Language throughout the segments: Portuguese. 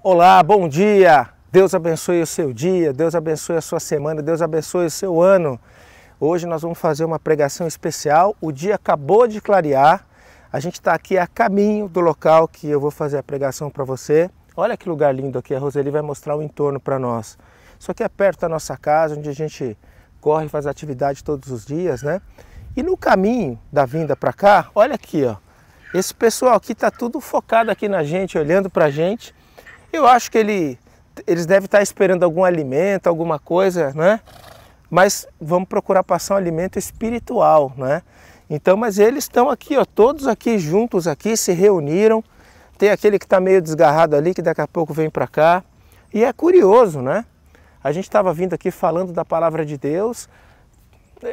Olá, bom dia! Deus abençoe o seu dia, Deus abençoe a sua semana, Deus abençoe o seu ano. Hoje nós vamos fazer uma pregação especial. O dia acabou de clarear. A gente está aqui a caminho do local que eu vou fazer a pregação para você. Olha que lugar lindo aqui, a Roseli vai mostrar o entorno para nós. Isso aqui é perto da nossa casa, onde a gente corre e faz atividade todos os dias, né? E no caminho da vinda para cá, olha aqui, ó. Esse pessoal aqui está tudo focado aqui na gente, olhando para a gente. Eu acho que eles devem estar esperando algum alimento, alguma coisa, né? Mas vamos procurar passar um alimento espiritual, né? Então, mas eles estão aqui, ó, todos aqui juntos aqui, se reuniram. Tem aquele que está meio desgarrado ali, que daqui a pouco vem para cá. E é curioso, né? A gente estava vindo aqui falando da palavra de Deus.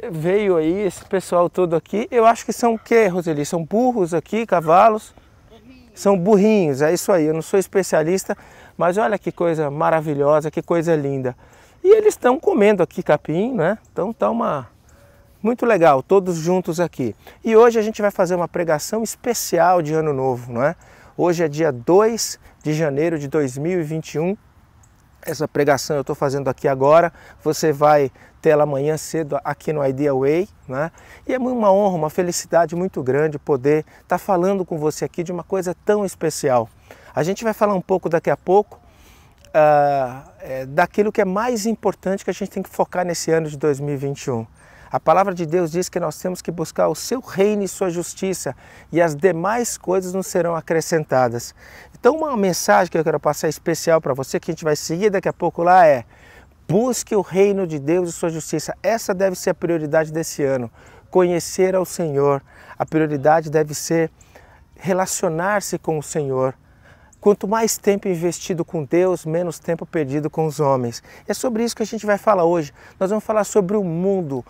Veio aí esse pessoal todo aqui. Eu acho que são o quê, Roseli? São burros aqui, cavalos? São burrinhos, é isso aí. Eu não sou especialista, mas olha que coisa maravilhosa, que coisa linda. E eles estão comendo aqui capim, né? Então tá muito legal, todos juntos aqui. E hoje a gente vai fazer uma pregação especial de Ano Novo, não é? Hoje é dia 2 de janeiro de 2021. Essa pregação eu estou fazendo aqui agora, você vai ter ela amanhã cedo aqui no Idea Way, né? E é uma honra, uma felicidade muito grande poder estar falando com você aqui de uma coisa tão especial. A gente vai falar um pouco daqui a pouco daquilo que é mais importante que a gente tem que focar nesse ano de 2021. A palavra de Deus diz que nós temos que buscar o seu reino e sua justiça e as demais coisas nos serão acrescentadas. Então uma mensagem que eu quero passar especial para você, que a gente vai seguir daqui a pouco lá é: busque o reino de Deus e sua justiça. Essa deve ser a prioridade desse ano, conhecer ao Senhor. A prioridade deve ser relacionar-se com o Senhor. Quanto mais tempo investido com Deus, menos tempo perdido com os homens. É sobre isso que a gente vai falar hoje. Nós vamos falar sobre o mundo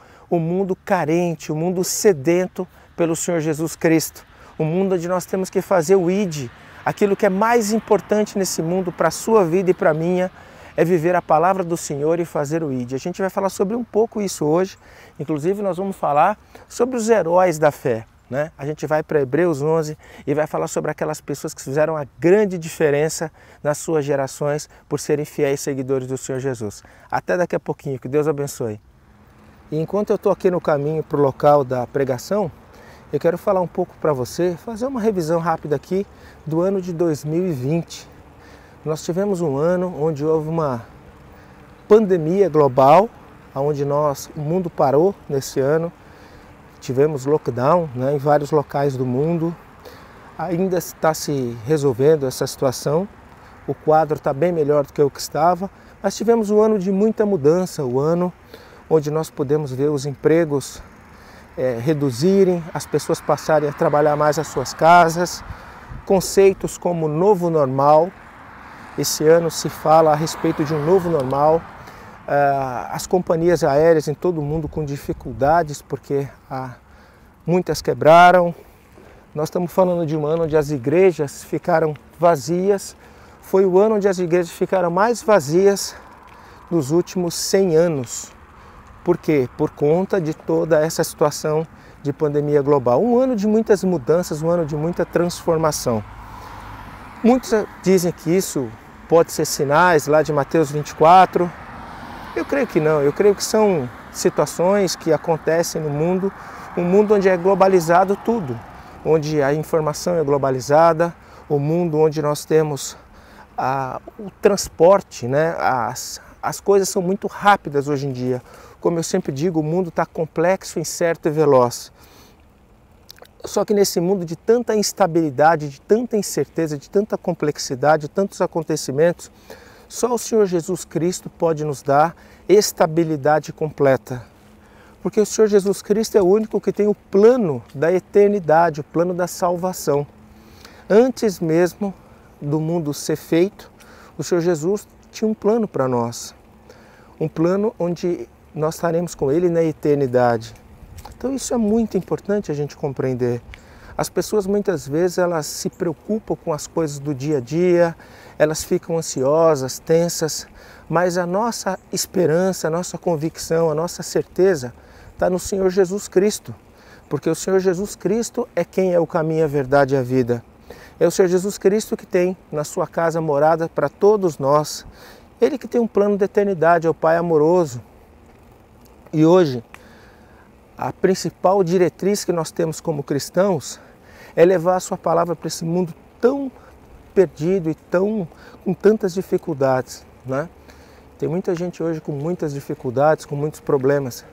carente, o mundo sedento pelo Senhor Jesus Cristo. O mundo onde nós temos que fazer o ID. Aquilo que é mais importante nesse mundo para a sua vida e para a minha é viver a palavra do Senhor e fazer o ID. A gente vai falar sobre um pouco isso hoje. Inclusive nós vamos falar sobre os heróis da fé. Né? A gente vai para Hebreus 11 e vai falar sobre aquelas pessoas que fizeram a grande diferença nas suas gerações por serem fiéis seguidores do Senhor Jesus. Até daqui a pouquinho, que Deus abençoe. E enquanto eu estou aqui no caminho para o local da pregação, eu quero falar um pouco para você, fazer uma revisão rápida aqui do ano de 2020. Nós tivemos um ano onde houve uma pandemia global, onde o mundo parou nesse ano. Tivemos lockdown, né, em vários locais do mundo. Ainda está se resolvendo essa situação. O quadro está bem melhor do que o que estava. Mas tivemos um ano de muita mudança, o ano onde nós podemos ver os empregos reduzirem, as pessoas passarem a trabalhar mais às suas casas. Conceitos como novo normal. Esse ano se fala a respeito de um novo normal. As companhias aéreas em todo o mundo com dificuldades, porque muitas quebraram. Nós estamos falando de um ano onde as igrejas ficaram vazias. Foi o ano onde as igrejas ficaram mais vazias nos últimos 100 anos. Por quê? Por conta de toda essa situação de pandemia global. Um ano de muitas mudanças, um ano de muita transformação. Muitos dizem que isso pode ser sinais lá de Mateus 24. Eu creio que não, eu creio que são situações que acontecem no mundo, um mundo onde é globalizado tudo, onde a informação é globalizada, o mundo onde nós temos o transporte, né? As coisas são muito rápidas hoje em dia. Como eu sempre digo, o mundo está complexo, incerto e veloz. Só que nesse mundo de tanta instabilidade, de tanta incerteza, de tanta complexidade, de tantos acontecimentos, só o Senhor Jesus Cristo pode nos dar estabilidade completa. Porque o Senhor Jesus Cristo é o único que tem o plano da eternidade, o plano da salvação. Antes mesmo do mundo ser feito, o Senhor Jesus tinha um plano para nós. Um plano onde nós estaremos com Ele na eternidade. Então isso é muito importante a gente compreender. As pessoas muitas vezes elas se preocupam com as coisas do dia a dia, elas ficam ansiosas, tensas, mas a nossa esperança, a nossa convicção, a nossa certeza está no Senhor Jesus Cristo, porque o Senhor Jesus Cristo é quem é o caminho, a verdade e a vida. É o Senhor Jesus Cristo que tem na sua casa morada para todos nós. Ele que tem um plano de eternidade, é o Pai amoroso. E hoje, a principal diretriz que nós temos como cristãos é levar a sua palavra para esse mundo tão perdido e com tantas dificuldades, né? Tem muita gente hoje com muitas dificuldades, com muitos problemas.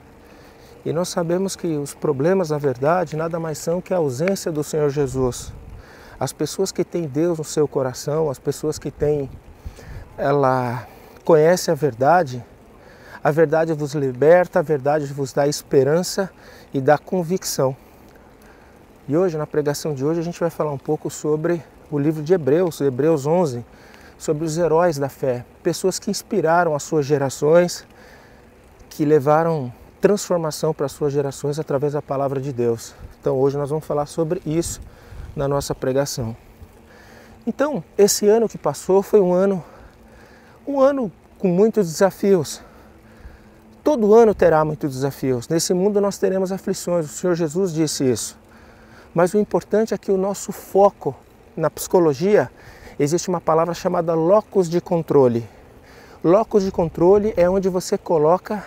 E nós sabemos que os problemas, na verdade, nada mais são que a ausência do Senhor Jesus. As pessoas que têm Deus no seu coração, as pessoas que ela conhece a verdade vos liberta, a verdade vos dá esperança e dá convicção. E hoje, na pregação de hoje, a gente vai falar um pouco sobre o livro de Hebreus, Hebreus 11, sobre os heróis da fé, pessoas que inspiraram as suas gerações, que levaram transformação para as suas gerações através da palavra de Deus. Então hoje nós vamos falar sobre isso na nossa pregação. Então, esse ano que passou foi um ano com muitos desafios. Todo ano terá muitos desafios. Nesse mundo nós teremos aflições, o Senhor Jesus disse isso. Mas o importante é que o nosso foco, na psicologia, existe uma palavra chamada locus de controle. Locus de controle é onde você coloca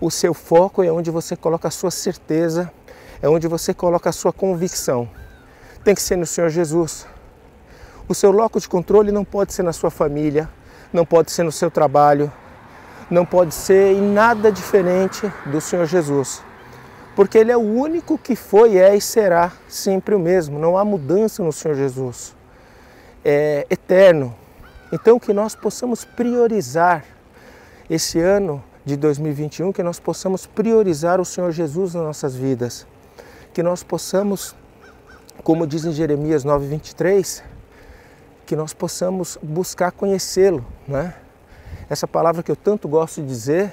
o seu foco, é onde você coloca a sua certeza, é onde você coloca a sua convicção. Tem que ser no Senhor Jesus. O seu locus de controle não pode ser na sua família, não pode ser no seu trabalho, não pode ser em nada diferente do Senhor Jesus. Porque Ele é o único que foi, é e será sempre o mesmo. Não há mudança no Senhor Jesus. É eterno. Então que nós possamos priorizar esse ano de 2021, que nós possamos priorizar o Senhor Jesus nas nossas vidas. Que nós possamos, como diz em Jeremias 9:23, que nós possamos buscar conhecê-lo, né? Essa palavra que eu tanto gosto de dizer,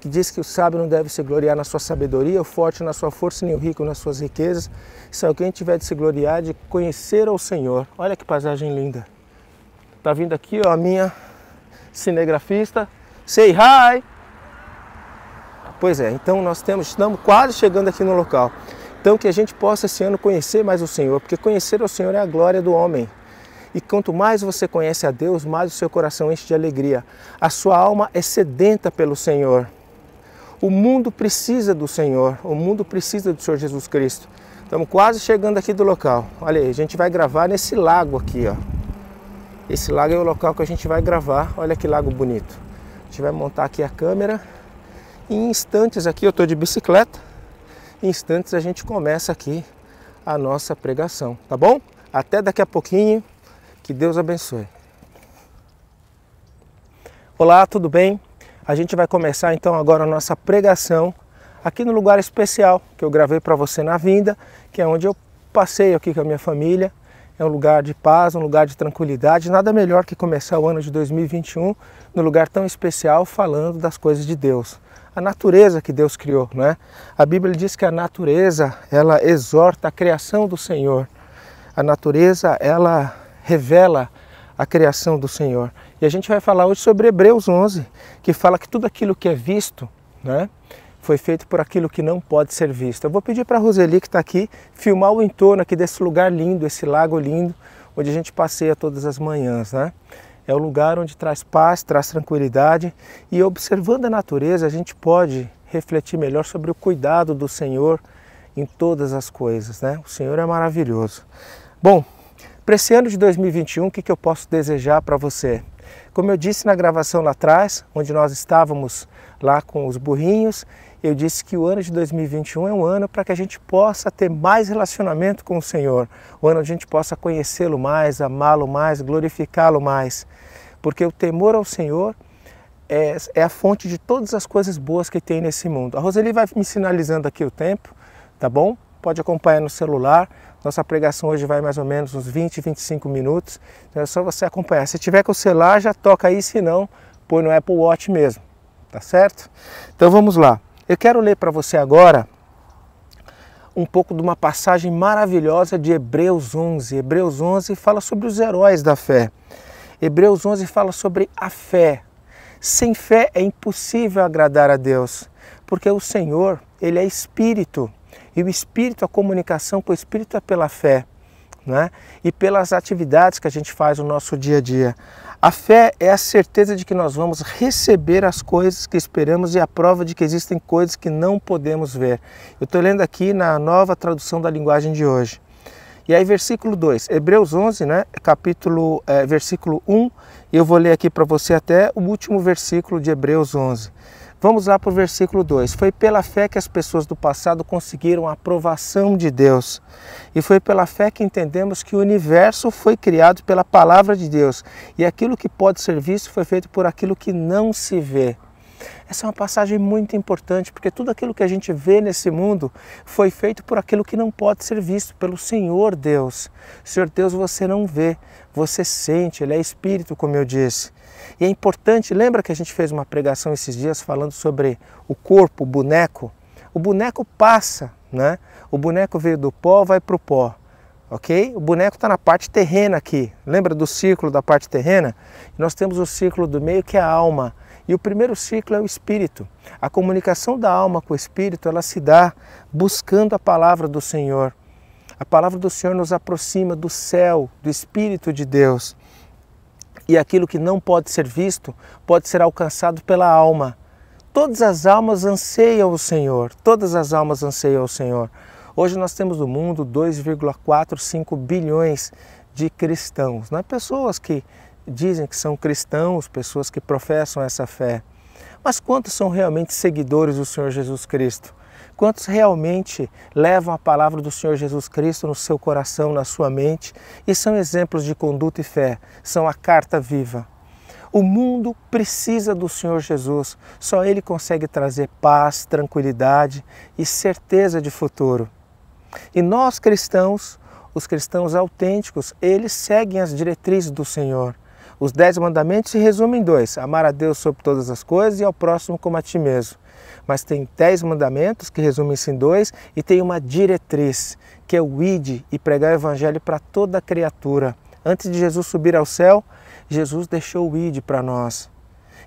que diz que o sábio não deve se gloriar na sua sabedoria, o forte na sua força, nem o rico nas suas riquezas. Se alguém tiver de se gloriar, de conhecer ao Senhor. Olha que paisagem linda. Tá vindo aqui, ó, a minha cinegrafista. Say hi! Pois é, então nós estamos quase chegando aqui no local. Então que a gente possa esse ano conhecer mais o Senhor, porque conhecer o Senhor é a glória do homem. E quanto mais você conhece a Deus, mais o seu coração enche de alegria. A sua alma é sedenta pelo Senhor. O mundo precisa do Senhor, o mundo precisa do Senhor Jesus Cristo. Estamos quase chegando aqui do local. Olha aí, a gente vai gravar nesse lago aqui, ó. Esse lago é o local que a gente vai gravar. Olha que lago bonito. A gente vai montar aqui a câmera. Em instantes aqui, eu estou de bicicleta. Em instantes a gente começa aqui a nossa pregação, tá bom? Até daqui a pouquinho. Que Deus abençoe. Olá, tudo bem? A gente vai começar então agora a nossa pregação aqui no lugar especial que eu gravei para você na vinda, que é onde eu passeio aqui com a minha família. É um lugar de paz, um lugar de tranquilidade. Nada melhor que começar o ano de 2021 num lugar tão especial falando das coisas de Deus. A natureza que Deus criou, não é? A Bíblia diz que a natureza, ela exorta a criação do Senhor. A natureza, ela revela a criação do Senhor. E a gente vai falar hoje sobre Hebreus 11, que fala que tudo aquilo que é visto, né, foi feito por aquilo que não pode ser visto. Eu vou pedir para a Roseli, que está aqui, filmar o entorno aqui desse lugar lindo, esse lago lindo, onde a gente passeia todas as manhãs, né? É o lugar onde traz paz, traz tranquilidade, e observando a natureza a gente pode refletir melhor sobre o cuidado do Senhor em todas as coisas, né? O Senhor é maravilhoso. Bom, para esse ano de 2021, o que eu posso desejar para você? Como eu disse na gravação lá atrás, onde nós estávamos lá com os burrinhos, eu disse que o ano de 2021 é um ano para que a gente possa ter mais relacionamento com o Senhor, o ano onde a gente possa conhecê-lo mais, amá-lo mais, glorificá-lo mais, porque o temor ao Senhor é a fonte de todas as coisas boas que tem nesse mundo. A Roseli vai me sinalizando aqui o tempo, tá bom? Pode acompanhar no celular. Nossa pregação hoje vai mais ou menos uns 20, 25 minutos. Então é só você acompanhar. Se tiver com o celular, já toca aí, se não, põe no Apple Watch mesmo. Tá certo? Então vamos lá. Eu quero ler para você agora um pouco de uma passagem maravilhosa de Hebreus 11. Hebreus 11 fala sobre os heróis da fé. Hebreus 11 fala sobre a fé. Sem fé é impossível agradar a Deus, porque o Senhor, Ele é Espírito. E o Espírito, a comunicação com o Espírito é pela fé, né? E pelas atividades que a gente faz no nosso dia a dia. A fé é a certeza de que nós vamos receber as coisas que esperamos e a prova de que existem coisas que não podemos ver. Eu estou lendo aqui na Nova Tradução da Linguagem de hoje. E aí versículo 2, Hebreus 11, né, versículo 1, e eu vou ler aqui para você até o último versículo de Hebreus 11. Vamos lá para o versículo 2. Foi pela fé que as pessoas do passado conseguiram a aprovação de Deus. E foi pela fé que entendemos que o universo foi criado pela palavra de Deus. E aquilo que pode ser visto foi feito por aquilo que não se vê. Essa é uma passagem muito importante, porque tudo aquilo que a gente vê nesse mundo foi feito por aquilo que não pode ser visto, pelo Senhor Deus. Senhor Deus você não vê, você sente, Ele é Espírito, como eu disse. E é importante, lembra que a gente fez uma pregação esses dias falando sobre o corpo, o boneco? O boneco passa, né? O boneco veio do pó, vai para o pó, ok? O boneco está na parte terrena aqui, lembra do círculo da parte terrena? Nós temos o círculo do meio que é a alma. E o primeiro ciclo é o Espírito. A comunicação da alma com o Espírito, ela se dá buscando a palavra do Senhor. A palavra do Senhor nos aproxima do céu, do Espírito de Deus. E aquilo que não pode ser visto, pode ser alcançado pela alma. Todas as almas anseiam o Senhor, todas as almas anseiam o Senhor. Hoje nós temos no mundo 2,45 bilhões de cristãos, não é? Pessoas que dizem que são cristãos, pessoas que professam essa fé. Mas quantos são realmente seguidores do Senhor Jesus Cristo? Quantos realmente levam a palavra do Senhor Jesus Cristo no seu coração, na sua mente e são exemplos de conduta e fé, são a carta viva? O mundo precisa do Senhor Jesus, só Ele consegue trazer paz, tranquilidade e certeza de futuro. E nós cristãos, os cristãos autênticos, eles seguem as diretrizes do Senhor. Os 10 mandamentos se resumem em 2, amar a Deus sobre todas as coisas e ao próximo como a ti mesmo. Mas tem 10 mandamentos que resumem-se em 2 e tem uma diretriz, que é o ide e pregar o evangelho para toda criatura. Antes de Jesus subir ao céu, Jesus deixou o ide para nós.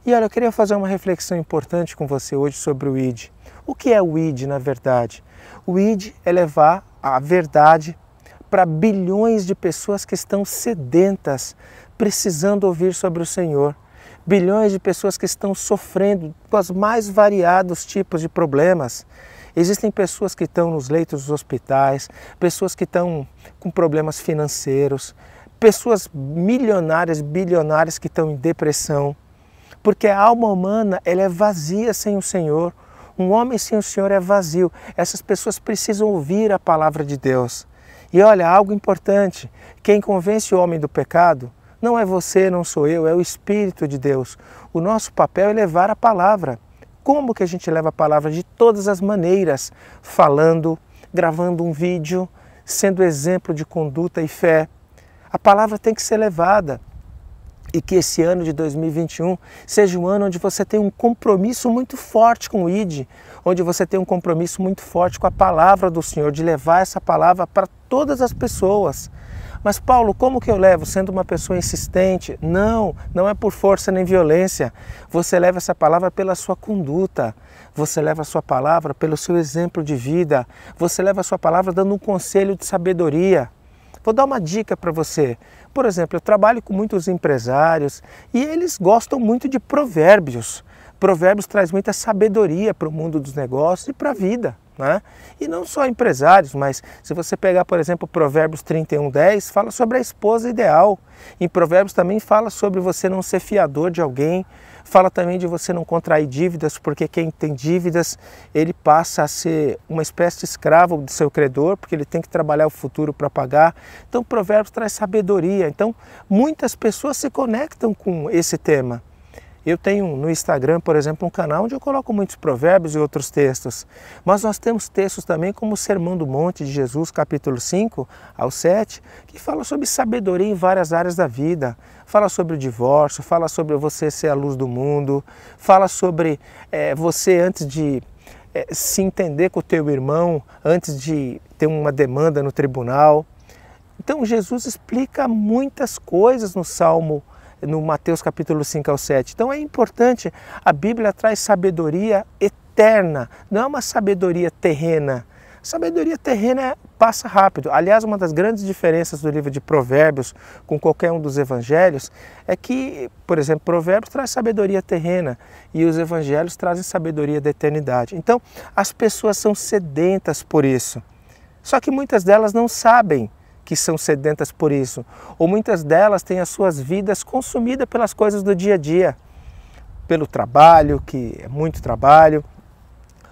E olha, eu queria fazer uma reflexão importante com você hoje sobre o ide. O que é o ide na verdade? O ide é levar a verdade para bilhões de pessoas que estão sedentas, precisando ouvir sobre o Senhor. Bilhões de pessoas que estão sofrendo com os mais variados tipos de problemas. Existem pessoas que estão nos leitos dos hospitais, pessoas que estão com problemas financeiros, pessoas milionárias, bilionárias que estão em depressão. Porque a alma humana ela é vazia sem o Senhor. Um homem sem o Senhor é vazio. Essas pessoas precisam ouvir a palavra de Deus. E olha, algo importante, quem convence o homem do pecado não é você, não sou eu, é o Espírito de Deus. O nosso papel é levar a palavra. Como que a gente leva a palavra? De todas as maneiras, falando, gravando um vídeo, sendo exemplo de conduta e fé. A palavra tem que ser levada. E que esse ano de 2021 seja um ano onde você tem um compromisso muito forte com o ID, onde você tem um compromisso muito forte com a palavra do Senhor, de levar essa palavra para todas as pessoas. Mas Paulo, como que eu levo? Sendo uma pessoa insistente? Não, não é por força nem violência. Você leva essa palavra pela sua conduta. Você leva a sua palavra pelo seu exemplo de vida. Você leva a sua palavra dando um conselho de sabedoria. Vou dar uma dica para você. Por exemplo, eu trabalho com muitos empresários e eles gostam muito de provérbios. Provérbios traz muita sabedoria para o mundo dos negócios e para a vida, né? E não só empresários, mas se você pegar, por exemplo, Provérbios 31:10, fala sobre a esposa ideal. Em Provérbios também fala sobre você não ser fiador de alguém, fala também de você não contrair dívidas, porque quem tem dívidas, ele passa a ser uma espécie de escravo do seu credor, porque ele tem que trabalhar o futuro para pagar. Então, Provérbios traz sabedoria. Então, muitas pessoas se conectam com esse tema. Eu tenho no Instagram, por exemplo, um canal onde eu coloco muitos provérbios e outros textos. Mas nós temos textos também como o Sermão do Monte de Jesus, capítulo 5 ao 7, que fala sobre sabedoria em várias áreas da vida. Fala sobre o divórcio, fala sobre você ser a luz do mundo, fala sobre você antes de se entender com o teu irmão, antes de ter uma demanda no tribunal. Então Jesus explica muitas coisas no Mateus capítulo 5 ao 7. Então é importante, a Bíblia traz sabedoria eterna, não é uma sabedoria terrena. Sabedoria terrena passa rápido. Aliás, uma das grandes diferenças do livro de Provérbios com qualquer um dos evangelhos é que, por exemplo, Provérbios traz sabedoria terrena e os evangelhos trazem sabedoria da eternidade. Então, as pessoas são sedentas por isso. Só que muitas delas não sabem que são sedentas por isso. Ou muitas delas têm as suas vidas consumidas pelas coisas do dia a dia. Pelo trabalho, que é muito trabalho,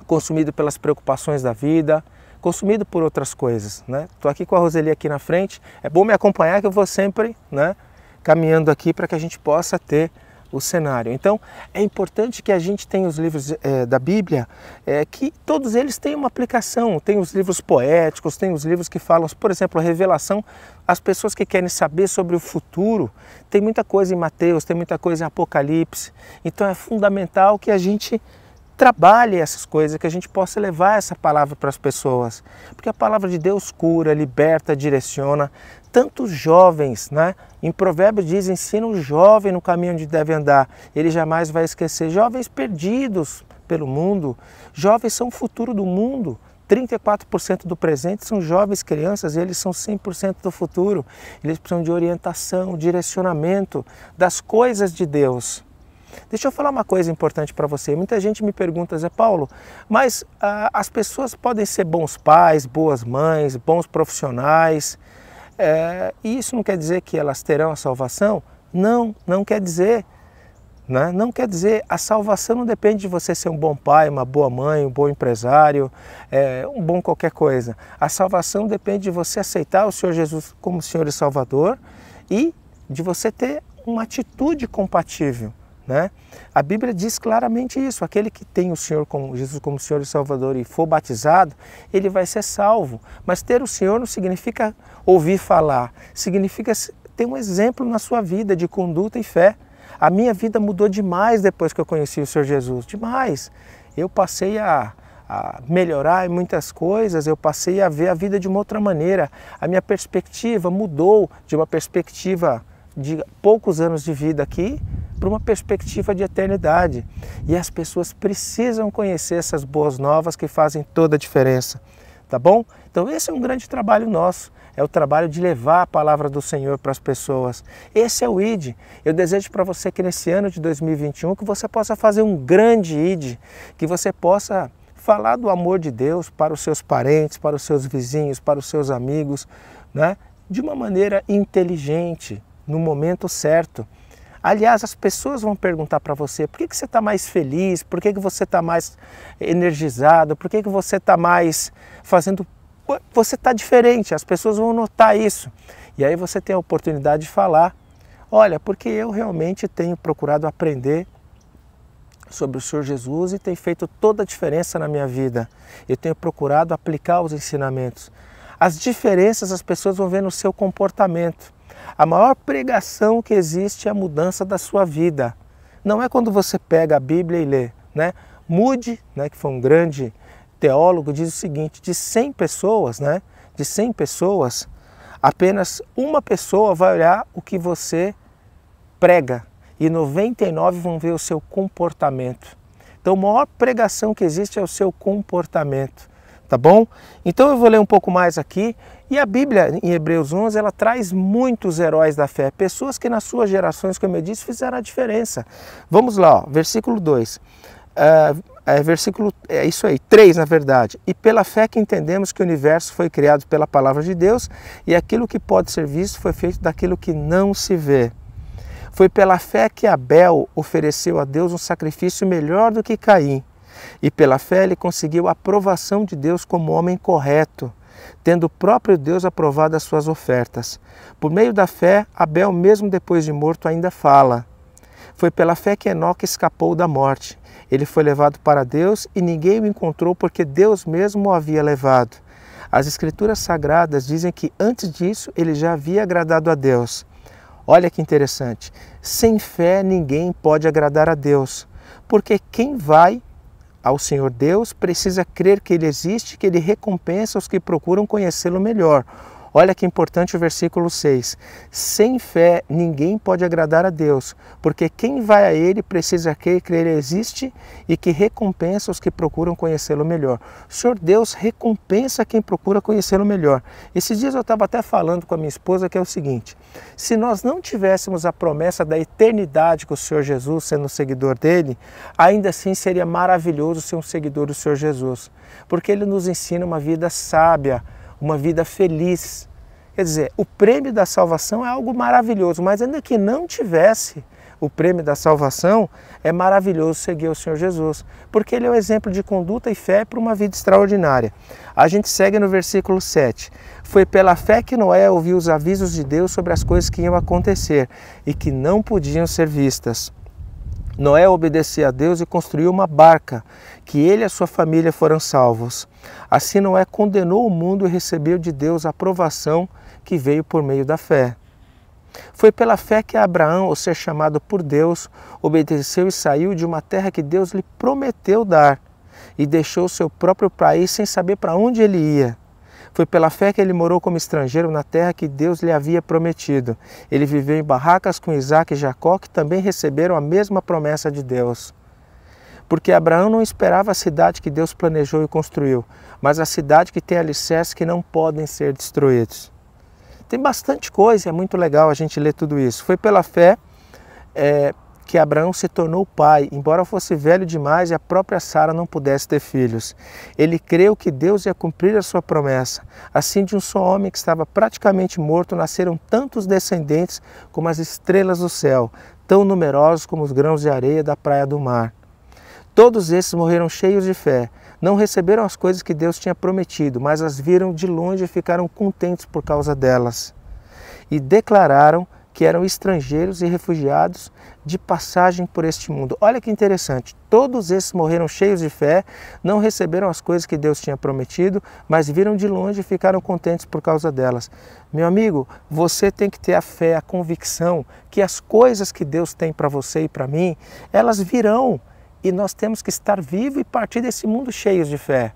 consumido pelas preocupações da vida, consumido por outras coisas, né? Estou aqui com a Roseli aqui na frente, é bom me acompanhar que eu vou sempre, né, caminhando aqui para que a gente possa ter o cenário. Então, é importante que a gente tenha os livros da Bíblia, que todos eles têm uma aplicação. Tem os livros poéticos, tem os livros que falam, por exemplo, a revelação. As pessoas que querem saber sobre o futuro, tem muita coisa em Mateus, tem muita coisa em Apocalipse. Então, é fundamental que a gente trabalhe essas coisas, que a gente possa levar essa palavra para as pessoas. Porque a palavra de Deus cura, liberta, direciona. Tantos jovens, né? Em Provérbios diz, ensina o jovem no caminho onde deve andar, ele jamais vai esquecer. Jovens perdidos pelo mundo, jovens são o futuro do mundo. 34% do presente são jovens crianças e eles são 100% do futuro. Eles precisam de orientação, direcionamento das coisas de Deus. Deixa eu falar uma coisa importante para você. Muita gente me pergunta, Zé Paulo, mas as pessoas podem ser bons pais, boas mães, bons profissionais, e isso não quer dizer que elas terão a salvação? Não, não quer dizer. Né? Não quer dizer, a salvação não depende de você ser um bom pai, uma boa mãe, um bom empresário, um bom qualquer coisa. A salvação depende de você aceitar o Senhor Jesus como Senhor e Salvador e de você ter uma atitude compatível. Né? A Bíblia diz claramente isso, aquele que tem o Senhor como Jesus como Senhor e Salvador e for batizado, ele vai ser salvo. Mas ter o Senhor não significa ouvir falar, significa ter um exemplo na sua vida de conduta e fé. A minha vida mudou demais depois que eu conheci o Senhor Jesus, demais. Eu passei a melhorar em muitas coisas, eu passei a ver a vida de uma outra maneira. A minha perspectiva mudou de uma perspectiva de poucos anos de vida aqui para uma perspectiva de eternidade. E as pessoas precisam conhecer essas boas novas que fazem toda a diferença. Tá bom? Então esse é um grande trabalho nosso. É o trabalho de levar a palavra do Senhor para as pessoas. Esse é o ID. Eu desejo para você que nesse ano de 2021 que você possa fazer um grande ID, que você possa falar do amor de Deus para os seus parentes, para os seus vizinhos, para os seus amigos, né? De uma maneira inteligente, no momento certo. Aliás, as pessoas vão perguntar para você, por que você está mais feliz, por que você está mais energizado, por que você está mais fazendo... Você está diferente, as pessoas vão notar isso. E aí você tem a oportunidade de falar, olha, porque eu realmente tenho procurado aprender sobre o Senhor Jesus e tem feito toda a diferença na minha vida. Eu tenho procurado aplicar os ensinamentos. As diferenças as pessoas vão ver no seu comportamento. A maior pregação que existe é a mudança da sua vida. Não é quando você pega a Bíblia e lê, né? Moody, né, que foi um grande teólogo, diz o seguinte, de 100 pessoas, né? De 100 pessoas, apenas uma pessoa vai olhar o que você prega e 99 vão ver o seu comportamento. Então a maior pregação que existe é o seu comportamento, tá bom? Então eu vou ler um pouco mais aqui. E a Bíblia, em Hebreus 11, ela traz muitos heróis da fé, pessoas que nas suas gerações, como eu disse, fizeram a diferença. Vamos lá, ó, versículo 2. Isso aí, 3 na verdade. E pela fé que entendemos que o universo foi criado pela palavra de Deus e aquilo que pode ser visto foi feito daquilo que não se vê. Foi pela fé que Abel ofereceu a Deus um sacrifício melhor do que Caim. E pela fé ele conseguiu a aprovação de Deus como homem correto, tendo o próprio Deus aprovado as suas ofertas. Por meio da fé, Abel, mesmo depois de morto, ainda fala. Foi pela fé que Enoque escapou da morte. Ele foi levado para Deus e ninguém o encontrou porque Deus mesmo o havia levado. As Escrituras Sagradas dizem que antes disso ele já havia agradado a Deus. Olha que interessante. Sem fé ninguém pode agradar a Deus, porque quem vai ao Senhor Deus precisa crer que Ele existe, que Ele recompensa os que procuram conhecê-lo melhor. Olha que importante o versículo 6. Sem fé ninguém pode agradar a Deus, porque quem vai a Ele precisa crer que Ele existe e que recompensa os que procuram conhecê-lo melhor. O Senhor Deus recompensa quem procura conhecê-lo melhor. Esses dias eu estava até falando com a minha esposa que é o seguinte: se nós não tivéssemos a promessa da eternidade com o Senhor Jesus, sendo um seguidor dele, ainda assim seria maravilhoso ser um seguidor do Senhor Jesus, porque Ele nos ensina uma vida sábia, uma vida feliz. Quer dizer, o prêmio da salvação é algo maravilhoso, mas ainda que não tivesse o prêmio da salvação, é maravilhoso seguir o Senhor Jesus, porque Ele é o exemplo de conduta e fé para uma vida extraordinária. A gente segue no versículo 7. Foi pela fé que Noé ouviu os avisos de Deus sobre as coisas que iam acontecer e que não podiam ser vistas. Noé obedecia a Deus e construiu uma barca, que ele e a sua família foram salvos. Assim Noé condenou o mundo e recebeu de Deus a aprovação que veio por meio da fé. Foi pela fé que Abraão, ao ser chamado por Deus, obedeceu e saiu de uma terra que Deus lhe prometeu dar, e deixou seu próprio país sem saber para onde ele ia. Foi pela fé que ele morou como estrangeiro na terra que Deus lhe havia prometido. Ele viveu em barracas com Isaque e Jacó, que também receberam a mesma promessa de Deus. Porque Abraão não esperava a cidade que Deus planejou e construiu, mas a cidade que tem alicerces que não podem ser destruídos. Tem bastante coisa, é muito legal a gente ler tudo isso. Foi pela fé que Abraão se tornou pai, embora fosse velho demais e a própria Sara não pudesse ter filhos. Ele creu que Deus ia cumprir a sua promessa. Assim, de um só homem que estava praticamente morto, nasceram tantos descendentes como as estrelas do céu, tão numerosos como os grãos de areia da praia do mar. Todos esses morreram cheios de fé. Não receberam as coisas que Deus tinha prometido, mas as viram de longe e ficaram contentes por causa delas. E declararam que eram estrangeiros e refugiados de passagem por este mundo. Olha que interessante, todos esses morreram cheios de fé, não receberam as coisas que Deus tinha prometido, mas viram de longe e ficaram contentes por causa delas. Meu amigo, você tem que ter a fé, a convicção que as coisas que Deus tem para você e para mim, elas virão, e nós temos que estar vivos e partir desse mundo cheios de fé.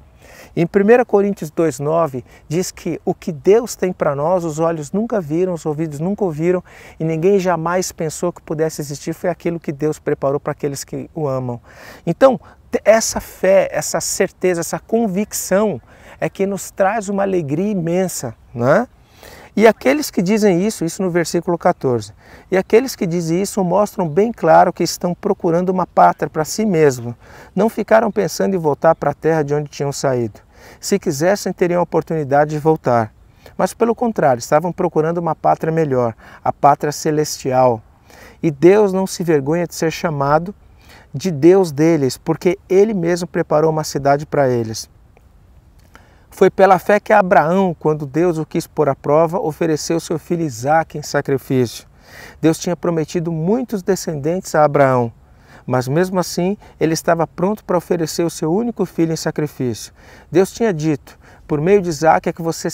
Em 1 Coríntios 2,9 diz que o que Deus tem para nós, os olhos nunca viram, os ouvidos nunca ouviram e ninguém jamais pensou que pudesse existir, foi aquilo que Deus preparou para aqueles que o amam. Então, essa fé, essa certeza, essa convicção é que nos traz uma alegria imensa, né? E aqueles que dizem isso no versículo 14, e aqueles que dizem isso mostram bem claro que estão procurando uma pátria para si mesmos. Não ficaram pensando em voltar para a terra de onde tinham saído. Se quisessem, teriam a oportunidade de voltar. Mas pelo contrário, estavam procurando uma pátria melhor, a pátria celestial. E Deus não se vergonha de ser chamado de Deus deles, porque Ele mesmo preparou uma cidade para eles. Foi pela fé que Abraão, quando Deus o quis pôr à prova, ofereceu seu filho Isaque em sacrifício. Deus tinha prometido muitos descendentes a Abraão, mas mesmo assim ele estava pronto para oferecer o seu único filho em sacrifício. Deus tinha dito, por meio de Isaque é que você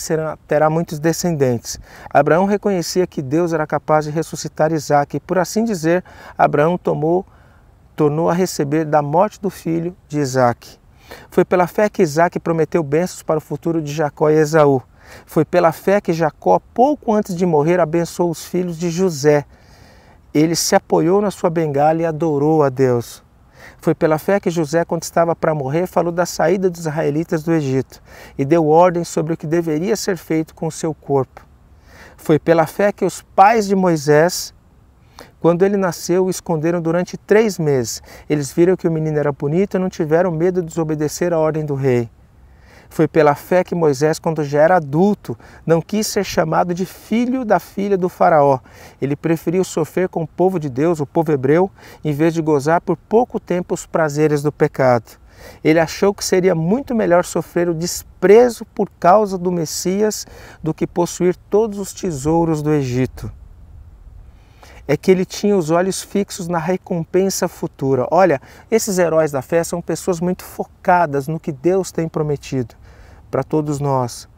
terá muitos descendentes. Abraão reconhecia que Deus era capaz de ressuscitar Isaque e, por assim dizer, Abraão tornou a receber da morte do filho de Isaque. Foi pela fé que Isaque prometeu bênçãos para o futuro de Jacó e Esaú. Foi pela fé que Jacó, pouco antes de morrer, abençoou os filhos de José. Ele se apoiou na sua bengala e adorou a Deus. Foi pela fé que José, quando estava para morrer, falou da saída dos israelitas do Egito e deu ordem sobre o que deveria ser feito com o seu corpo. Foi pela fé que os pais de Moisés, quando ele nasceu, o esconderam durante 3 meses. Eles viram que o menino era bonito e não tiveram medo de desobedecer a ordem do rei. Foi pela fé que Moisés, quando já era adulto, não quis ser chamado de filho da filha do faraó. Ele preferiu sofrer com o povo de Deus, o povo hebreu, em vez de gozar por pouco tempo os prazeres do pecado. Ele achou que seria muito melhor sofrer o desprezo por causa do Messias do que possuir todos os tesouros do Egito. É que ele tinha os olhos fixos na recompensa futura. Olha, esses heróis da fé são pessoas muito focadas no que Deus tem prometido para todos nós.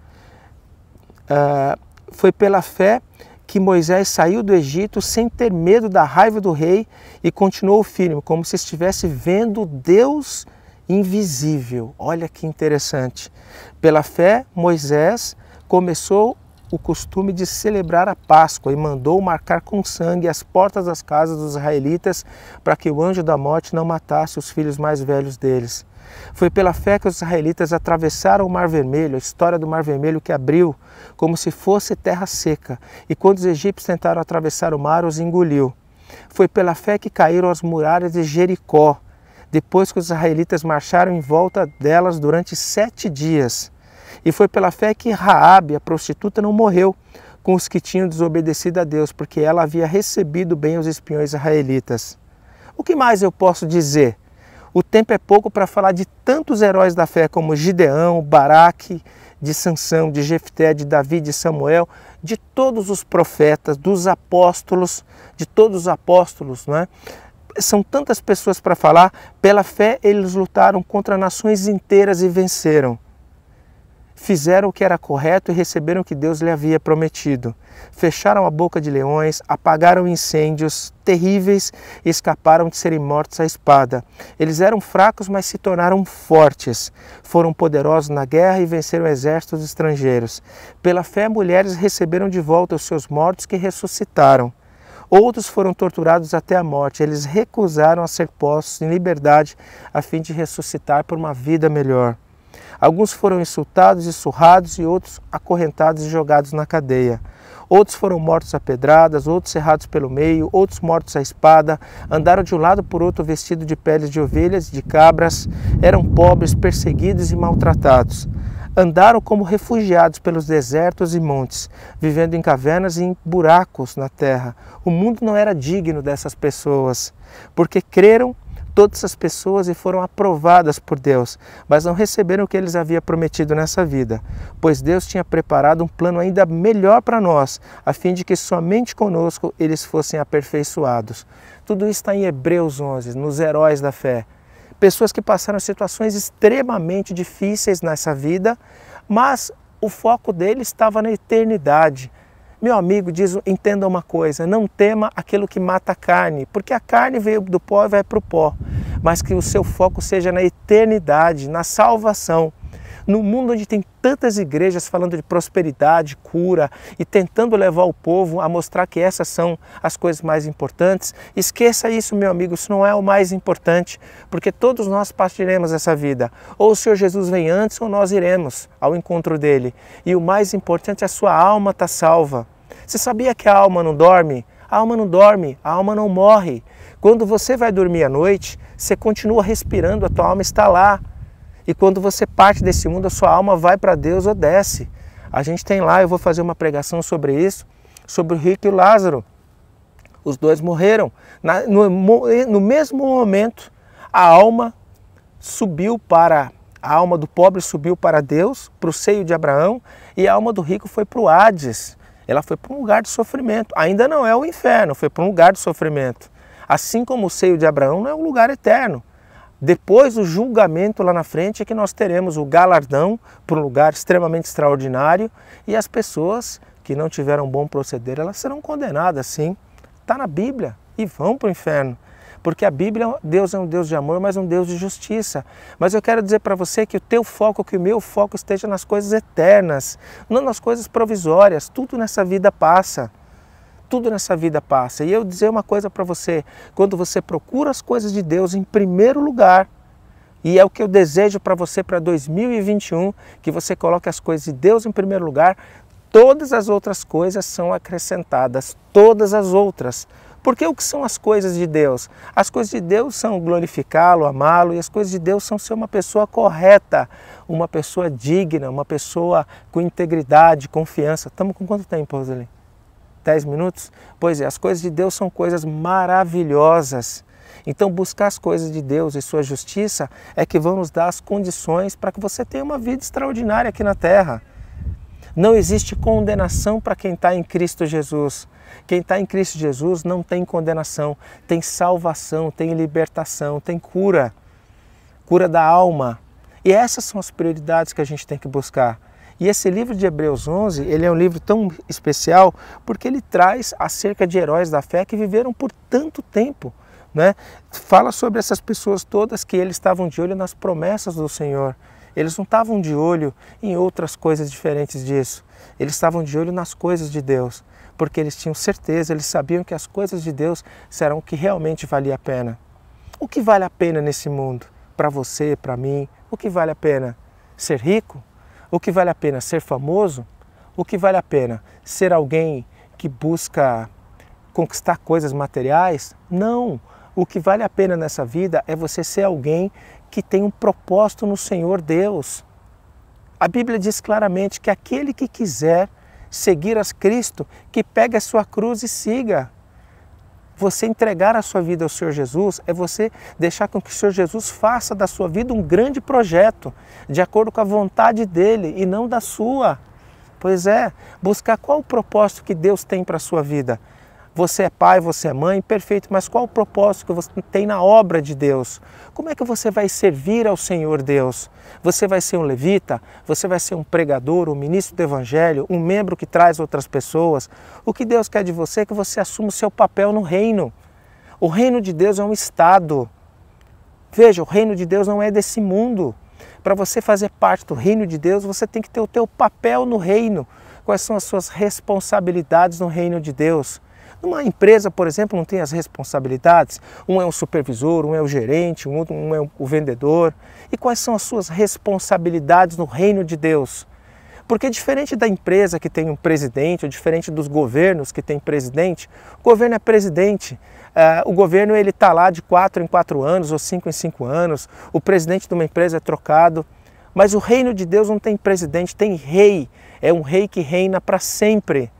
Foi pela fé que Moisés saiu do Egito sem ter medo da raiva do rei e continuou firme, como se estivesse vendo Deus invisível. Olha que interessante. Pela fé, Moisés começou o costume de celebrar a Páscoa e mandou marcar com sangue as portas das casas dos israelitas para que o anjo da morte não matasse os filhos mais velhos deles. Foi pela fé que os israelitas atravessaram o Mar Vermelho, a história do Mar Vermelho que abriu como se fosse terra seca, e quando os egípcios tentaram atravessar o mar, os engoliu. Foi pela fé que caíram as muralhas de Jericó, depois que os israelitas marcharam em volta delas durante 7 dias. E foi pela fé que Raabe, a prostituta, não morreu com os que tinham desobedecido a Deus, porque ela havia recebido bem os espiões israelitas. O que mais eu posso dizer? O tempo é pouco para falar de tantos heróis da fé como Gideão, Baraque, de Sansão, de Jefté, de Davi, de Samuel, de todos os profetas, dos apóstolos, de todos os apóstolos, não é? São tantas pessoas para falar. Pela fé eles lutaram contra nações inteiras e venceram. Fizeram o que era correto e receberam o que Deus lhe havia prometido. Fecharam a boca de leões, apagaram incêndios terríveis e escaparam de serem mortos à espada. Eles eram fracos, mas se tornaram fortes. Foram poderosos na guerra e venceram exércitos estrangeiros. Pela fé, mulheres receberam de volta os seus mortos que ressuscitaram. Outros foram torturados até a morte. Eles recusaram a ser postos em liberdade a fim de ressuscitar por uma vida melhor. Alguns foram insultados e surrados e outros acorrentados e jogados na cadeia. Outros foram mortos a pedradas, outros serrados pelo meio, outros mortos à espada. Andaram de um lado por outro vestidos de peles de ovelhas e de cabras. Eram pobres, perseguidos e maltratados. Andaram como refugiados pelos desertos e montes, vivendo em cavernas e em buracos na terra. O mundo não era digno dessas pessoas, porque creram todas essas pessoas e foram aprovadas por Deus, mas não receberam o que Ele havia prometido nessa vida, pois Deus tinha preparado um plano ainda melhor para nós, a fim de que somente conosco eles fossem aperfeiçoados. Tudo isso está em Hebreus 11, nos heróis da fé. Pessoas que passaram situações extremamente difíceis nessa vida, mas o foco deles estava na eternidade. Meu amigo, entenda uma coisa, não tema aquilo que mata a carne, porque a carne veio do pó e vai para o pó, mas que o seu foco seja na eternidade, na salvação. No mundo onde tem tantas igrejas falando de prosperidade, cura e tentando levar o povo a mostrar que essas são as coisas mais importantes, esqueça isso, meu amigo, isso não é o mais importante, porque todos nós partiremos essa vida. Ou o Senhor Jesus vem antes ou nós iremos ao encontro dele. E o mais importante é a sua alma estar salva. Você sabia que a alma não dorme? A alma não dorme, a alma não morre. Quando você vai dormir à noite, você continua respirando, a tua alma está lá. E quando você parte desse mundo, a sua alma vai para Deus ou desce. A gente tem lá, eu vou fazer uma pregação sobre isso, sobre o rico e o Lázaro. Os dois morreram. No mesmo momento, a alma do pobre subiu para Deus, para o seio de Abraão, e a alma do rico foi para o Hades. Ela foi para um lugar de sofrimento. Ainda não é o inferno, foi para um lugar de sofrimento. Assim como o seio de Abraão não é um lugar eterno. Depois do julgamento lá na frente é que nós teremos o galardão para um lugar extremamente extraordinário, e as pessoas que não tiveram bom proceder, elas serão condenadas, sim. Está na Bíblia e vão para o inferno. Porque a Bíblia, Deus é um Deus de amor, mas um Deus de justiça. Mas eu quero dizer para você que o teu foco, que o meu foco esteja nas coisas eternas, não nas coisas provisórias. Tudo nessa vida passa. Tudo nessa vida passa. E eu dizer uma coisa para você, quando você procura as coisas de Deus em primeiro lugar, e é o que eu desejo para você para 2021, que você coloque as coisas de Deus em primeiro lugar, todas as outras coisas são acrescentadas, todas as outras. Porque o que são as coisas de Deus? As coisas de Deus são glorificá-lo, amá-lo, e as coisas de Deus são ser uma pessoa correta, uma pessoa digna, uma pessoa com integridade, confiança. Estamos com quanto tempo, Roseli? 10 minutos? Pois é, as coisas de Deus são coisas maravilhosas. Então buscar as coisas de Deus e sua justiça é que vão nos dar as condições para que você tenha uma vida extraordinária aqui na terra. Não existe condenação para quem está em Cristo Jesus. Quem está em Cristo Jesus não tem condenação, tem salvação, tem libertação, tem cura, cura da alma. E essas são as prioridades que a gente tem que buscar. E esse livro de Hebreus 11, ele é um livro tão especial porque ele traz acerca de heróis da fé que viveram por tanto tempo, né? Fala sobre essas pessoas todas que eles estavam de olho nas promessas do Senhor. Eles não estavam de olho em outras coisas diferentes disso. Eles estavam de olho nas coisas de Deus, porque eles tinham certeza, eles sabiam que as coisas de Deus serão o que realmente valia a pena. O que vale a pena nesse mundo? Para você, para mim, o que vale a pena? Ser rico? O que vale a pena? Ser famoso? O que vale a pena? Ser alguém que busca conquistar coisas materiais? Não! O que vale a pena nessa vida é você ser alguém que tem um propósito no Senhor Deus. A Bíblia diz claramente que aquele que quiser seguir a Cristo, que pegue a sua cruz e siga. Você entregar a sua vida ao Senhor Jesus é você deixar com que o Senhor Jesus faça da sua vida um grande projeto, de acordo com a vontade dele e não da sua. Pois é, buscar qual o propósito que Deus tem para a sua vida. Você é pai, você é mãe, perfeito, mas qual o propósito que você tem na obra de Deus? Como é que você vai servir ao Senhor Deus? Você vai ser um levita? Você vai ser um pregador, um ministro do Evangelho, um membro que traz outras pessoas? O que Deus quer de você é que você assuma o seu papel no reino. O reino de Deus é um estado. Veja, o reino de Deus não é desse mundo. Para você fazer parte do reino de Deus, você tem que ter o teu papel no reino. Quais são as suas responsabilidades no reino de Deus? Uma empresa, por exemplo, não tem as responsabilidades? Um é o supervisor, um é o gerente, um é o vendedor. E quais são as suas responsabilidades no reino de Deus? Porque diferente da empresa que tem um presidente, ou diferente dos governos que tem presidente, o governo é presidente. O governo está lá de 4 em 4 anos ou 5 em 5 anos. O presidente de uma empresa é trocado. Mas o reino de Deus não tem presidente, tem rei. É um rei que reina para sempre.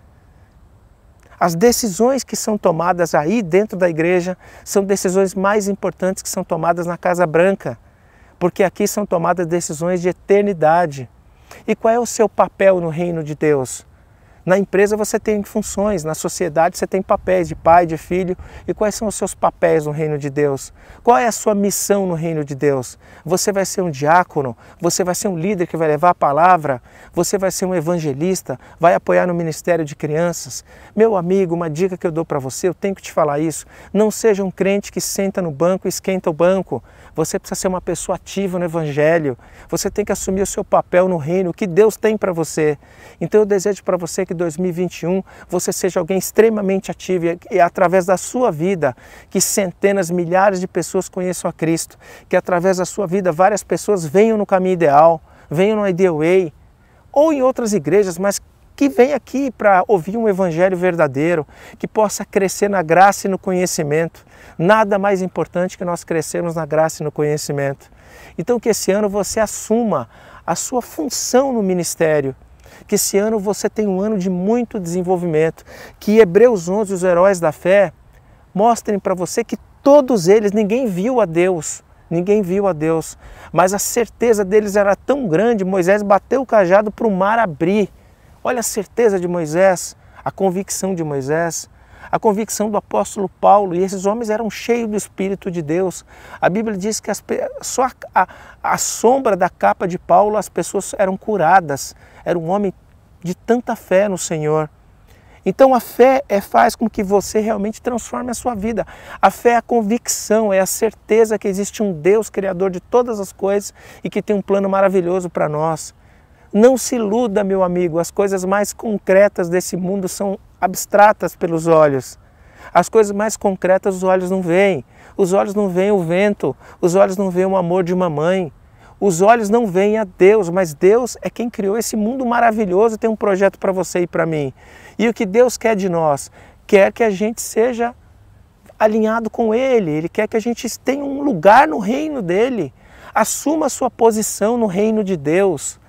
As decisões que são tomadas aí dentro da igreja são decisões mais importantes que são tomadas na Casa Branca, porque aqui são tomadas decisões de eternidade. E qual é o seu papel no reino de Deus? Na empresa você tem funções, na sociedade você tem papéis de pai, de filho. E quais são os seus papéis no reino de Deus? Qual é a sua missão no reino de Deus? Você vai ser um diácono? Você vai ser um líder que vai levar a palavra? Você vai ser um evangelista? Vai apoiar no ministério de crianças? Meu amigo, uma dica que eu dou para você, eu tenho que te falar isso. Não seja um crente que senta no banco e esquenta o banco. Você precisa ser uma pessoa ativa no evangelho. Você tem que assumir o seu papel no reino, o que Deus tem para você. Então eu desejo para você que em 2021 você seja alguém extremamente ativo e através da sua vida que centenas, milhares de pessoas conheçam a Cristo, que através da sua vida várias pessoas venham no caminho ideal, venham no Ideal Way ou em outras igrejas, mas que venham aqui para ouvir um evangelho verdadeiro, que possa crescer na graça e no conhecimento. Nada mais importante que nós crescermos na graça e no conhecimento. Então que esse ano você assuma a sua função no ministério, que esse ano você tenha um ano de muito desenvolvimento, que Hebreus 11, os heróis da fé, mostrem para você que todos eles, ninguém viu a Deus, mas a certeza deles era tão grande, Moisés bateu o cajado para o mar abrir. Olha a certeza de Moisés, a convicção de Moisés, a convicção do apóstolo Paulo, e esses homens eram cheios do Espírito de Deus. A Bíblia diz que só a sombra da capa de Paulo as pessoas eram curadas. Era um homem de tanta fé no Senhor. Então a fé faz com que você realmente transforme a sua vida. A fé é a convicção, é a certeza que existe um Deus criador de todas as coisas e que tem um plano maravilhoso para nós. Não se iluda, meu amigo, as coisas mais concretas desse mundo são abstratas pelos olhos. As coisas mais concretas os olhos não veem. Os olhos não veem o vento, os olhos não veem o amor de uma mãe. Os olhos não veem a Deus, mas Deus é quem criou esse mundo maravilhoso e tem um projeto para você e para mim. E o que Deus quer de nós? Quer que a gente seja alinhado com Ele. Ele quer que a gente tenha um lugar no reino dEle. Assuma a sua posição no reino de Deus.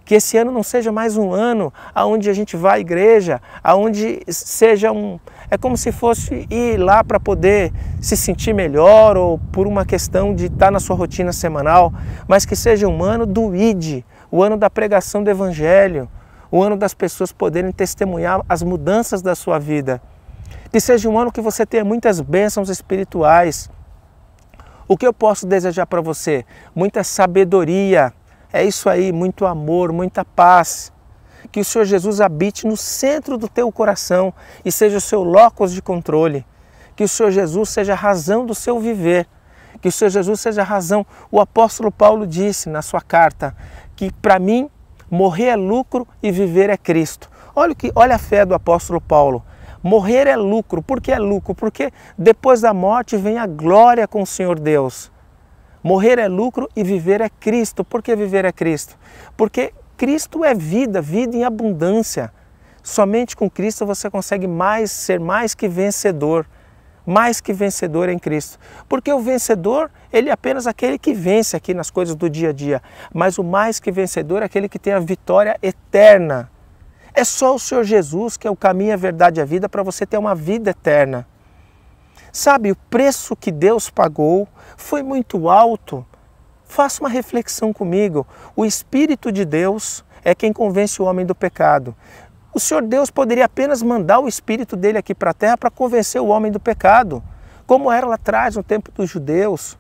Que esse ano não seja mais um ano onde a gente vai à igreja, onde seja é como se fosse ir lá para poder se sentir melhor ou por uma questão de estar na sua rotina semanal, mas que seja um ano do ID, o ano da pregação do Evangelho, o ano das pessoas poderem testemunhar as mudanças da sua vida. Que seja um ano que você tenha muitas bênçãos espirituais. O que eu posso desejar para você? Muita sabedoria. É isso aí, muito amor, muita paz. Que o Senhor Jesus habite no centro do teu coração e seja o seu locus de controle. Que o Senhor Jesus seja a razão do seu viver. Que o Senhor Jesus seja a razão. O apóstolo Paulo disse na sua carta que para mim morrer é lucro e viver é Cristo. Olha a fé do apóstolo Paulo. Morrer é lucro. Por que é lucro? Porque depois da morte vem a glória com o Senhor Deus. Morrer é lucro e viver é Cristo. Por que viver é Cristo? Porque Cristo é vida, vida em abundância. Somente com Cristo você consegue ser mais que vencedor. Mais que vencedor em Cristo. Porque o vencedor, ele é apenas aquele que vence aqui nas coisas do dia a dia. Mas o mais que vencedor é aquele que tem a vitória eterna. É só o Senhor Jesus que é o caminho, a verdade e a vida para você ter uma vida eterna. Sabe, o preço que Deus pagou foi muito alto. Faça uma reflexão comigo. O Espírito de Deus é quem convence o homem do pecado. O Senhor Deus poderia apenas mandar o Espírito dele aqui para a terra para convencer o homem do pecado, como era lá atrás, no tempo dos judeus.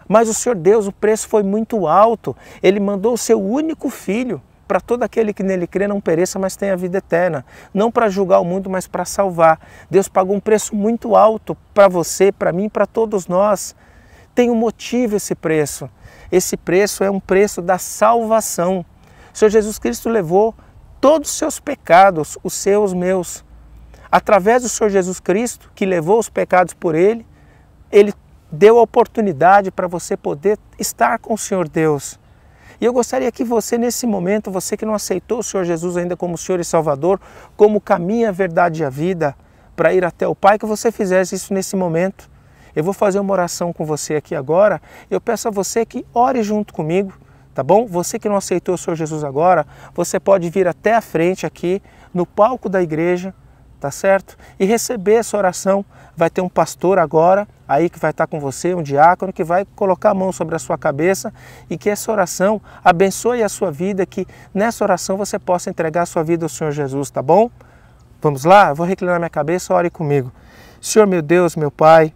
Mas o Senhor Deus, o preço foi muito alto. Ele mandou o seu único filho para todo aquele que nele crê não pereça, mas tenha vida eterna. Não para julgar o mundo, mas para salvar. Deus pagou um preço muito alto para você, para mim, para todos nós. Tem um motivo esse preço. Esse preço é um preço da salvação. O Senhor Jesus Cristo levou todos os seus pecados, os seus, meus. Através do Senhor Jesus Cristo, que levou os pecados por Ele deu a oportunidade para você poder estar com o Senhor Deus. E eu gostaria que você, nesse momento, você que não aceitou o Senhor Jesus ainda como Senhor e Salvador, como caminho, a verdade e a vida, para ir até o Pai, que você fizesse isso nesse momento. Eu vou fazer uma oração com você aqui agora. Eu peço a você que ore junto comigo, tá bom? Você que não aceitou o Senhor Jesus agora, você pode vir até a frente aqui, no palco da igreja, tá certo? E receber essa oração. Vai ter um pastor agora, aí que vai estar com você, um diácono, que vai colocar a mão sobre a sua cabeça e que essa oração abençoe a sua vida, que nessa oração você possa entregar a sua vida ao Senhor Jesus, tá bom? Vamos lá? Eu vou reclinar minha cabeça, ore comigo. Senhor meu Deus, meu Pai,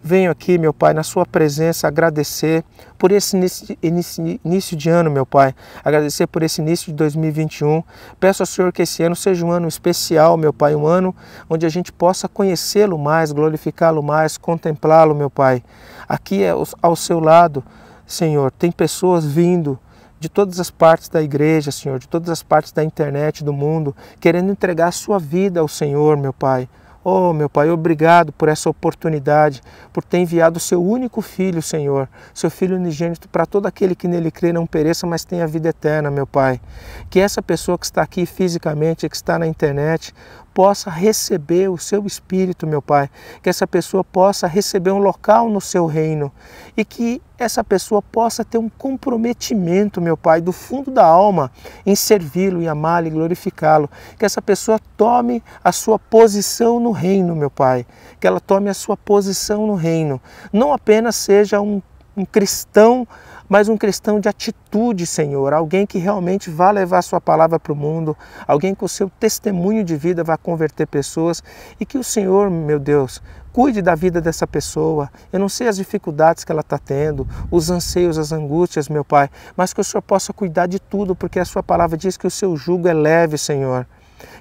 venho aqui, meu Pai, na sua presença agradecer por esse início de ano, meu Pai. Agradecer por esse início de 2021. Peço ao Senhor que esse ano seja um ano especial, meu Pai. Um ano onde a gente possa conhecê-lo mais, glorificá-lo mais, contemplá-lo, meu Pai. Aqui ao seu lado, Senhor, tem pessoas vindo de todas as partes da igreja, Senhor, de todas as partes da internet, do mundo, querendo entregar a sua vida ao Senhor, meu Pai. Oh, meu Pai, obrigado por essa oportunidade, por ter enviado o seu único Filho, Senhor, seu Filho unigênito, para todo aquele que nele crê não pereça, mas tenha vida eterna, meu Pai. Que essa pessoa que está aqui fisicamente, que está na internet, possa receber o seu Espírito, meu Pai. Que essa pessoa possa receber um local no seu reino e que essa pessoa possa ter um comprometimento, meu Pai, do fundo da alma em servi-lo, em amá-lo e glorificá-lo. Que essa pessoa tome a sua posição no reino, meu Pai. Que ela tome a sua posição no reino. Não apenas seja um cristão, mas um cristão de atitude, Senhor, alguém que realmente vá levar a sua palavra para o mundo, alguém que o seu testemunho de vida vá converter pessoas e que o Senhor, meu Deus, cuide da vida dessa pessoa. Eu não sei as dificuldades que ela está tendo, os anseios, as angústias, meu Pai, mas que o Senhor possa cuidar de tudo, porque a sua palavra diz que o seu jugo é leve, Senhor.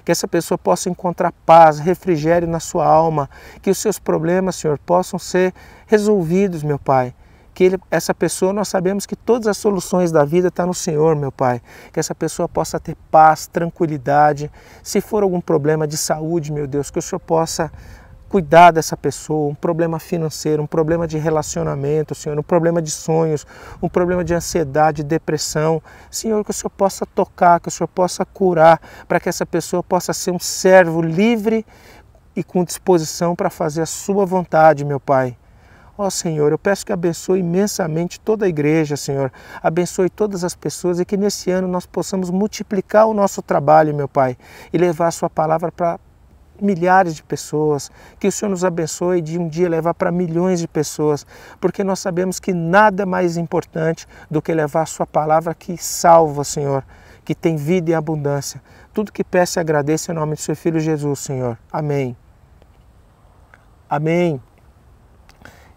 Que essa pessoa possa encontrar paz, refrigério na sua alma, que os seus problemas, Senhor, possam ser resolvidos, meu Pai. Que essa pessoa, nós sabemos que todas as soluções da vida estão no Senhor, meu Pai. Que essa pessoa possa ter paz, tranquilidade. Se for algum problema de saúde, meu Deus, que o Senhor possa cuidar dessa pessoa, um problema financeiro, um problema de relacionamento, Senhor, um problema de sonhos, um problema de ansiedade, depressão. Senhor, que o Senhor possa tocar, que o Senhor possa curar, para que essa pessoa possa ser um servo livre e com disposição para fazer a sua vontade, meu Pai. Ó Senhor, eu peço que abençoe imensamente toda a igreja, Senhor. Abençoe todas as pessoas e que nesse ano nós possamos multiplicar o nosso trabalho, meu Pai, e levar a sua palavra para milhares de pessoas. Que o Senhor nos abençoe de um dia levar para milhões de pessoas, porque nós sabemos que nada é mais importante do que levar a sua palavra que salva, Senhor, que tem vida e abundância. Tudo que peço e agradeço em nome do seu Filho Jesus, Senhor. Amém. Amém.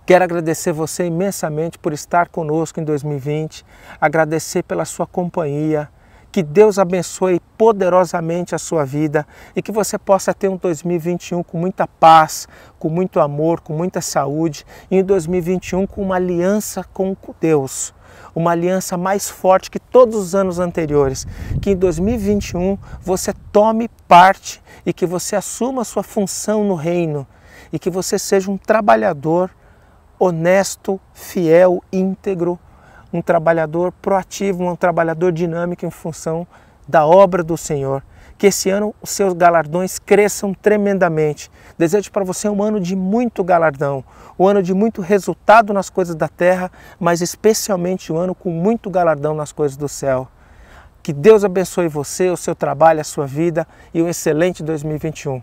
Quero agradecer você imensamente por estar conosco em 2020, agradecer pela sua companhia, Que Deus abençoe poderosamente a sua vida e que você possa ter um 2021 com muita paz, com muito amor, com muita saúde e um 2021 com uma aliança com Deus, uma aliança mais forte que todos os anos anteriores. Que em 2021 você tome parte e que você assuma a sua função no reino e que você seja um trabalhador honesto, fiel, íntegro, um trabalhador proativo, um trabalhador dinâmico em função da obra do Senhor. Que esse ano os seus galardões cresçam tremendamente. Desejo para você um ano de muito galardão, um ano de muito resultado nas coisas da terra, mas especialmente um ano com muito galardão nas coisas do céu. Que Deus abençoe você, o seu trabalho, a sua vida e um excelente 2021.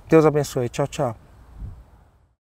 Deus abençoe. Tchau, tchau.